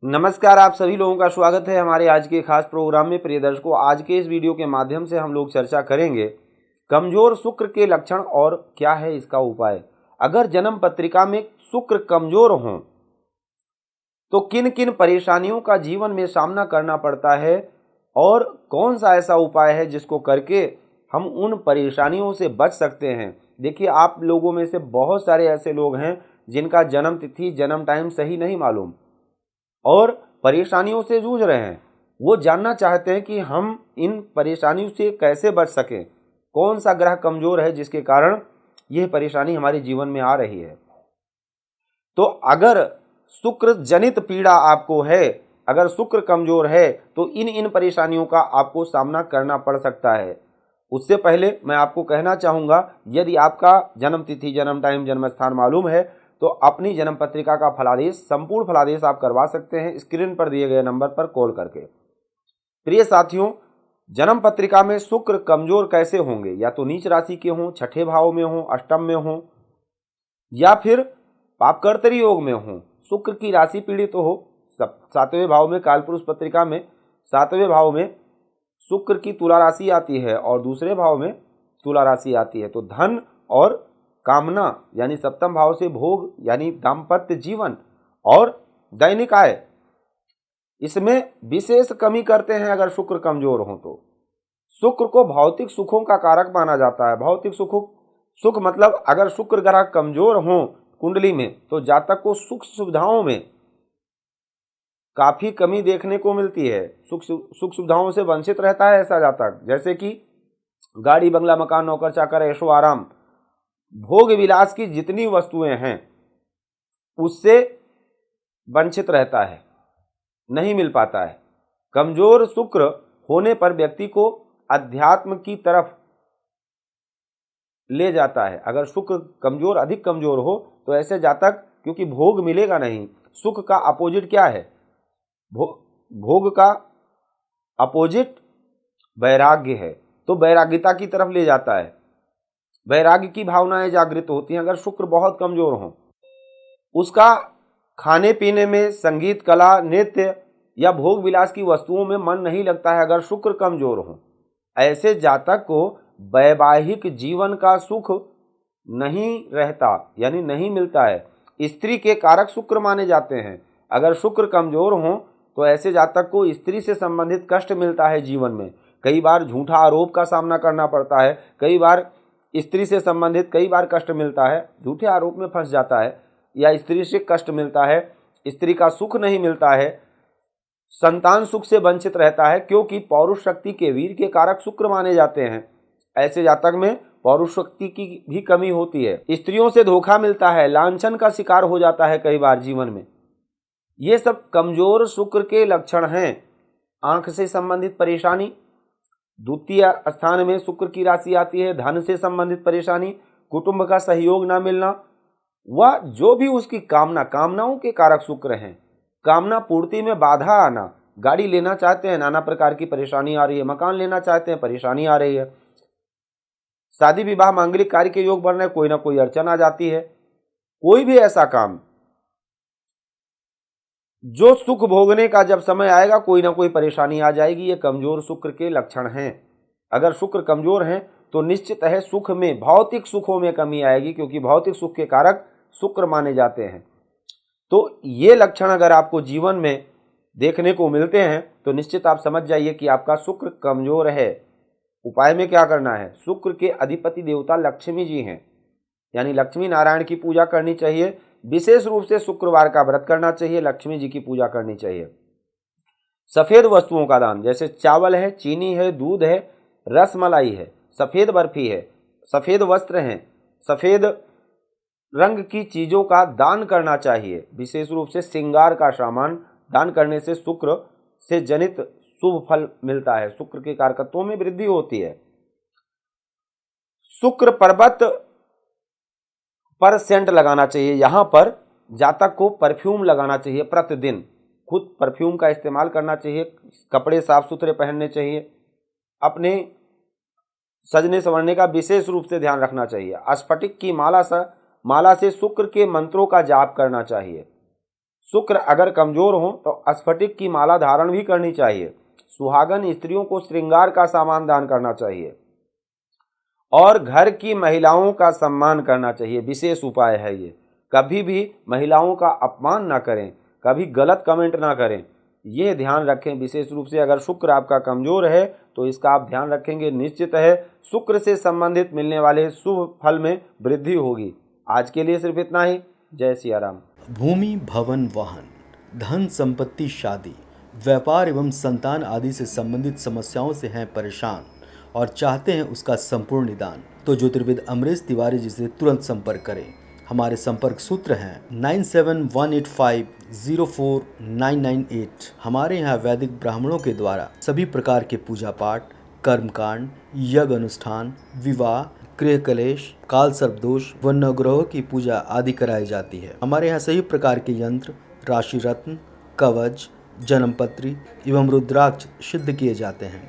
नमस्कार, आप सभी लोगों का स्वागत है हमारे आज के खास प्रोग्राम में। प्रिय दर्शकों, आज के इस वीडियो के माध्यम से हम लोग चर्चा करेंगे कमजोर शुक्र के लक्षण और क्या है इसका उपाय। अगर जन्म पत्रिका में शुक्र कमजोर हो तो किन किन परेशानियों का जीवन में सामना करना पड़ता है और कौन सा ऐसा उपाय है जिसको करके हम उन परेशानियों से बच सकते हैं। देखिए, आप लोगों में से बहुत सारे ऐसे लोग हैं जिनका जन्म तिथि जन्म टाइम सही नहीं मालूम और परेशानियों से जूझ रहे हैं। वो जानना चाहते हैं कि हम इन परेशानियों से कैसे बच सकें, कौन सा ग्रह कमजोर है जिसके कारण यह परेशानी हमारे जीवन में आ रही है। तो अगर शुक्र जनित पीड़ा आपको है, अगर शुक्र कमजोर है तो इन परेशानियों का आपको सामना करना पड़ सकता है। उससे पहले मैं आपको कहना चाहूँगा, यदि आपका जन्म तिथि जन्म टाइम जन्म स्थान मालूम है तो अपनी जन्म पत्रिका का फलादेश, संपूर्ण फलादेश आप करवा सकते हैं स्क्रीन पर दिए गए नंबर पर कॉल करके। प्रिय साथियों, जन्म पत्रिका में शुक्र कमजोर कैसे होंगे? या तो नीच राशि के हों, छठे भाव में हों, अष्टम में हों, या फिर पापकर्तरी योग में हों। शुक्र की राशि पीड़ित तो हो, सातवें भाव में कालपुरुष पत्रिका में सातवें भाव में शुक्र की तुला राशि आती है और दूसरे भाव में तुला राशि आती है। तो धन और कामना यानी सप्तम भाव से भोग यानी दाम्पत्य जीवन और दैनिक आय, इसमें विशेष कमी करते हैं अगर शुक्र कमजोर हो तो। शुक्र को भौतिक सुखों का कारक माना जाता है। भौतिक सुख मतलब अगर शुक्र ग्रह कमजोर हो कुंडली में तो जातक को सुख सुविधाओं में काफी कमी देखने को मिलती है। सुख सुविधाओं से वंचित रहता है ऐसा जातक, जैसे कि गाड़ी बंगला मकान नौकर चाकर ऐशो आराम, भोग विलास की जितनी वस्तुएं हैं उससे वंचित रहता है, नहीं मिल पाता है। कमजोर शुक्र होने पर व्यक्ति को अध्यात्म की तरफ ले जाता है। अगर शुक्र कमजोर, अधिक कमजोर हो तो ऐसे जातक, क्योंकि भोग मिलेगा नहीं, सुख का अपोजिट क्या है? भोग का अपोजिट वैराग्य है, तो वैराग्यता की तरफ ले जाता है। वैराग्य की भावनाएं जागृत होती हैं अगर शुक्र बहुत कमजोर हो। उसका खाने पीने में, संगीत, कला, नृत्य या भोग विलास की वस्तुओं में मन नहीं लगता है अगर शुक्र कमजोर हो। ऐसे जातक को वैवाहिक जीवन का सुख नहीं रहता यानी नहीं मिलता है। स्त्री के कारक शुक्र माने जाते हैं। अगर शुक्र कमजोर हो तो ऐसे जातक को स्त्री से संबंधित कष्ट मिलता है जीवन में। कई बार झूठा आरोप का सामना करना पड़ता है, कई बार स्त्री से संबंधित कई बार कष्ट मिलता है, झूठे आरोप में फंस जाता है या स्त्री से कष्ट मिलता है, स्त्री का सुख नहीं मिलता है, संतान सुख से वंचित रहता है, क्योंकि पौरुष शक्ति के, वीर के कारक शुक्र माने जाते हैं। ऐसे जातक में पौरुष शक्ति की भी कमी होती है। स्त्रियों से धोखा मिलता है, लांछन का शिकार हो जाता है कई बार जीवन में। ये सब कमजोर शुक्र के लक्षण हैं। आंख से संबंधित परेशानी, द्वितीय स्थान में शुक्र की राशि आती है। धन से संबंधित परेशानी, कुटुंब का सहयोग ना मिलना, वह जो भी उसकी कामनाओं के कारक शुक्र हैं, कामना पूर्ति में बाधा आना। गाड़ी लेना चाहते हैं, नाना प्रकार की परेशानी आ रही है। मकान लेना चाहते हैं, परेशानी आ रही है। शादी विवाह मांगलिक कार्य के योग बन रहे, कोई ना कोई अड़चन आ जाती है। कोई भी ऐसा काम जो सुख भोगने का जब समय आएगा, कोई ना कोई परेशानी आ जाएगी। ये कमजोर शुक्र के लक्षण हैं। अगर शुक्र कमजोर हैं तो निश्चित है सुख में, भौतिक सुखों में कमी आएगी, क्योंकि भौतिक सुख के कारक शुक्र माने जाते हैं। तो ये लक्षण अगर आपको जीवन में देखने को मिलते हैं तो निश्चित आप समझ जाइए कि आपका शुक्र कमजोर है। उपाय में क्या करना है? शुक्र के अधिपति देवता लक्ष्मी जी हैं, यानी लक्ष्मी नारायण की पूजा करनी चाहिए। विशेष रूप से शुक्रवार का व्रत करना चाहिए, लक्ष्मी जी की पूजा करनी चाहिए। सफेद वस्तुओं का दान, जैसे चावल है, चीनी है, दूध है, रसमलाई है, सफेद बर्फी है, सफेद वस्त्र हैं, सफेद रंग की चीजों का दान करना चाहिए। विशेष रूप से श्रृंगार का सामान दान करने से शुक्र से जनित शुभ फल मिलता है, शुक्र के कारकत्वों में वृद्धि होती है। शुक्र पर्वत पर सेंट लगाना चाहिए। यहां पर जातक को परफ्यूम लगाना चाहिए प्रतिदिन, खुद परफ्यूम का इस्तेमाल करना चाहिए। कपड़े साफ सुथरे पहनने चाहिए। अपने सजने संवरने का विशेष रूप से ध्यान रखना चाहिए। स्फटिक की माला से शुक्र के मंत्रों का जाप करना चाहिए। शुक्र अगर कमजोर हो तो स्फटिक की माला धारण भी करनी चाहिए। सुहागन स्त्रियों को श्रृंगार का सामान दान करना चाहिए और घर की महिलाओं का सम्मान करना चाहिए। विशेष उपाय है ये। कभी भी महिलाओं का अपमान ना करें, कभी गलत कमेंट ना करें, ये ध्यान रखें। विशेष रूप से अगर शुक्र आपका कमजोर है तो इसका आप ध्यान रखेंगे, निश्चित है शुक्र से संबंधित मिलने वाले शुभ फल में वृद्धि होगी। आज के लिए सिर्फ इतना ही। जय सिया राम। भूमि, भवन, वाहन, धन संपत्ति, शादी, व्यापार एवं संतान आदि से संबंधित समस्याओं से हैं परेशान और चाहते हैं उसका संपूर्ण निदान, तो ज्योतिर्विद अमरीश तिवारी जी से तुरंत संपर्क करें। हमारे संपर्क सूत्र हैं 9718504998। हमारे यहाँ वैदिक ब्राह्मणों के द्वारा सभी प्रकार के पूजा पाठ, कर्मकांड, यज्ञ अनुष्ठान, विवाह, गृह कलेश, काल सर्पदोष व नवग्रहों की पूजा आदि कराई जाती है। हमारे यहाँ सभी प्रकार के यंत्र, राशि रत्न, कवच, जन्मपत्री एवं रुद्राक्ष सिद्ध किए जाते हैं।